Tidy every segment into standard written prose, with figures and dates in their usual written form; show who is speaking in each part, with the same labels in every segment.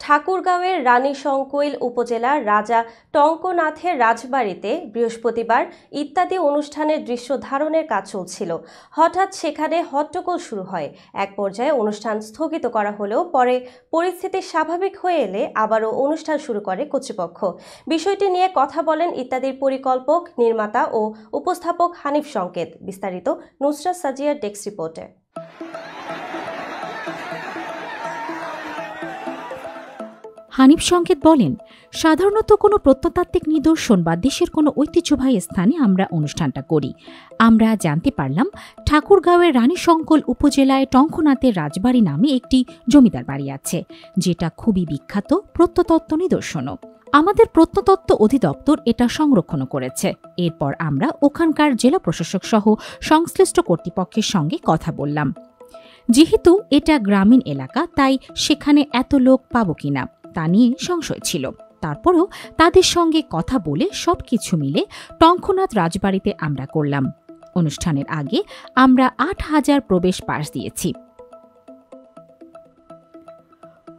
Speaker 1: ঠাকুরগাঁওয়ের রানীশংকৈল উপজেলার রাজা টঙ্কনাথের রাজবাড়িতে বৃহস্পতিবার ইত্যাদি অনুষ্ঠানের দৃশ্য ধারণের কাজ চলছিল। হঠাৎ সেখানে হট্টগোল শুরু হয়। এক পর্যায়ে অনুষ্ঠান স্থগিত করা হলেও পরে পরিস্থিতি স্বাভাবিক হয়ে এলে আবারও অনুষ্ঠান শুরু করে কর্তৃপক্ষ। বিষয়টি নিয়ে কথা বলেন ইত্যাদির পরিকল্পক, নির্মাতা ও উপস্থাপক হানিফ সংকেত। বিস্তারিত নুসরাত সাজিয়ার ডেস্ক রিপোর্টে।
Speaker 2: হানিফ সংকেত বলেন, সাধারণত কোনো প্রত্নতাত্ত্বিক নিদর্শন বা দেশের কোনো ঐতিহ্যবাহী স্থানে আমরা অনুষ্ঠানটা করি। আমরা জানতে পারলাম ঠাকুরগাঁওয়ের রানীশংকৈল উপজেলায় টঙ্কনাথের রাজবাড়ি নামে একটি জমিদার বাড়ি আছে, যেটা খুবই বিখ্যাত প্রত্নতত্ত্ব নিদর্শনও। আমাদের প্রত্নতত্ত্ব অধিদপ্তর এটা সংরক্ষণ করেছে। এরপর আমরা ওখানকার জেলা প্রশাসক সহ সংশ্লিষ্ট কর্তৃপক্ষের সঙ্গে কথা বললাম। যেহেতু এটা গ্রামীণ এলাকা, তাই সেখানে এত লোক পাবো কিনা তা নিয়ে সংশয় ছিল। তারপরও তাদের সঙ্গে কথা বলে সবকিছু মিলে টঙ্কনাথ রাজবাড়িতে আমরা করলাম। অনুষ্ঠানের আগে আমরা ৮,০০০ প্রবেশ পাস দিয়েছি।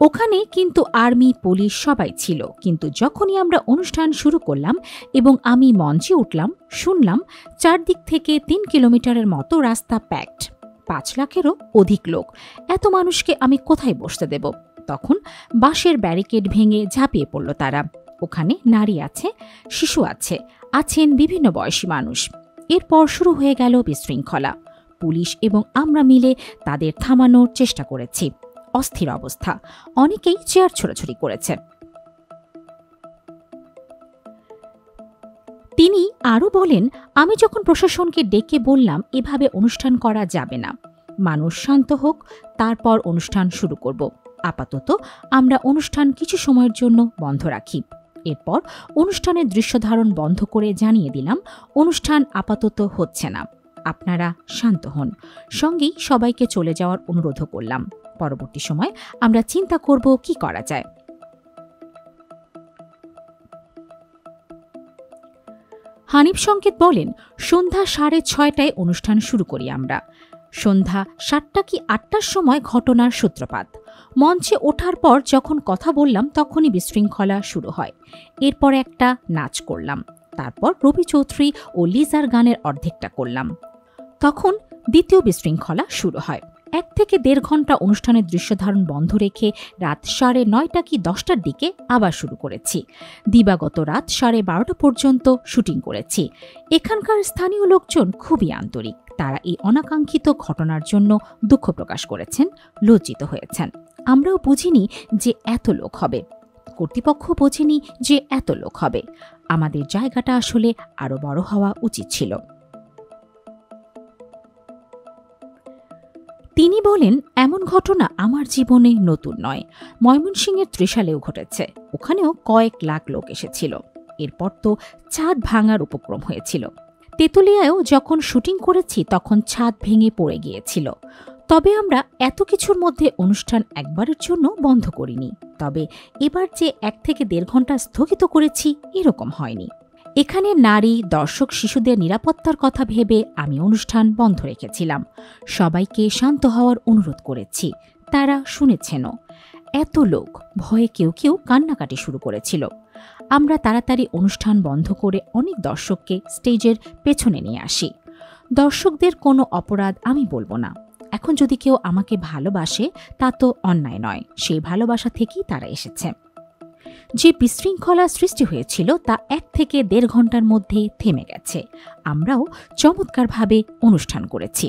Speaker 2: ওখানে কিন্তু আর্মি, পুলিশ সবাই ছিল। কিন্তু যখনই আমরা অনুষ্ঠান শুরু করলাম এবং আমি মঞ্চে উঠলাম, শুনলাম চারদিক থেকে ৩ কিলোমিটারের মতো রাস্তা প্যাকড, ৫ লাখেরও অধিক লোক। এত মানুষকে আমি কোথায় বসতে দেব? তখন বাঁশের ব্যারিকেড ভেঙে ঝাঁপিয়ে পড়ল তারা। ওখানে নারী আছে, শিশু আছে, আছেন বিভিন্ন বয়সী মানুষ। এরপর শুরু হয়ে গেল বিশৃঙ্খলা। পুলিশ এবং আমরা মিলে তাদের থামানোর চেষ্টা করেছি। অস্থির অবস্থা, অনেকেই চেয়ার ছোড়াছুড়ি করেছে। তিনি আরও বলেন, আমি যখন প্রশাসনকে ডেকে বললাম এভাবে অনুষ্ঠান করা যাবে না, মানুষ শান্ত হোক, তারপর অনুষ্ঠান শুরু করব। আপাতত আমরা অনুষ্ঠান কিছু সময়ের জন্য বন্ধ রাখি। এরপর অনুষ্ঠানের দৃশ্য ধারণ বন্ধ করে জানিয়ে দিলাম অনুষ্ঠান আপাতত হচ্ছে না, আপনারা শান্ত হন। সঙ্গেই সবাইকে চলে যাওয়ার অনুরোধও করলাম। পরবর্তী সময় আমরা চিন্তা করব কি করা যায়। হানিফ সংকেত বলেন, সন্ধ্যা 6:30টায় অনুষ্ঠান শুরু করি আমরা। সন্ধ্যা 7টা কি 8টার সময় ঘটনার সূত্রপাত। মঞ্চে ওঠার পর যখন কথা বললাম তখনই বিশৃঙ্খলা শুরু হয়। এরপর একটা নাচ করলাম। তারপর রবি চৌধুরী ও লিজার গানের অর্ধেকটা করলাম। তখন দ্বিতীয় বিশৃঙ্খলা শুরু হয়। 1 থেকে 1.5 ঘন্টা অনুষ্ঠানের দৃশ্যধারণ বন্ধ রেখে রাত 9:30 কি 10টার দিকে আবার শুরু করেছি। দিবাগত রাত 12:30 পর্যন্ত শুটিং করেছি। এখানকার স্থানীয় লোকজন খুবই আন্তরিক। তারা এই অনাকাঙ্ক্ষিত ঘটনার জন্য দুঃখ প্রকাশ করেছেন, লজ্জিত হয়েছেন। আমরাও বুঝিনি যে এত লোক হবে, কর্তৃপক্ষ বোঝেনি যে এত লোক হবে। আমাদের জায়গাটা আসলে আরো বড় হওয়া উচিত ছিল। তিনি বলেন, এমন ঘটনা আমার জীবনে নতুন নয়। ময়মনসিংহের ত্রিশালেও ঘটেছে। ওখানেও কয়েক লাখ লোক এসেছিল। এরপর তো ছাদ ভাঙার উপক্রম হয়েছিল। তেঁতুলিয়ায়ও যখন শুটিং করেছি তখন ছাদ ভেঙে পড়ে গিয়েছিল। তবে আমরা এত কিছুর মধ্যে অনুষ্ঠান একবারের জন্য বন্ধ করিনি। তবে এবার যে 1 থেকে 1.5 ঘন্টা স্থগিত করেছি, এরকম হয়নি। এখানে নারী, দর্শক, শিশুদের নিরাপত্তার কথা ভেবে আমি অনুষ্ঠান বন্ধ রেখেছিলাম। সবাইকে শান্ত হওয়ার অনুরোধ করেছি, তারা শুনেছেনও। এত লোক, ভয়ে কেউ কেউ কান্নাকাটি শুরু করেছিল। আমরা তাড়াতাড়ি অনুষ্ঠান বন্ধ করে অনেক দর্শককে স্টেজের পেছনে নিয়ে আসি। দর্শকদের কোনো অপরাধ আমি বলবো না। এখন যদি কেউ আমাকে ভালোবাসে তা তো অন্যায় নয়, সেই ভালোবাসা থেকেই তারা এসেছে। যে বিশৃঙ্খলা সৃষ্টি হয়েছিল তা 1 থেকে 1.5 ঘন্টার মধ্যে থেমে গেছে। আমরাও চমৎকারভাবে অনুষ্ঠান করেছি।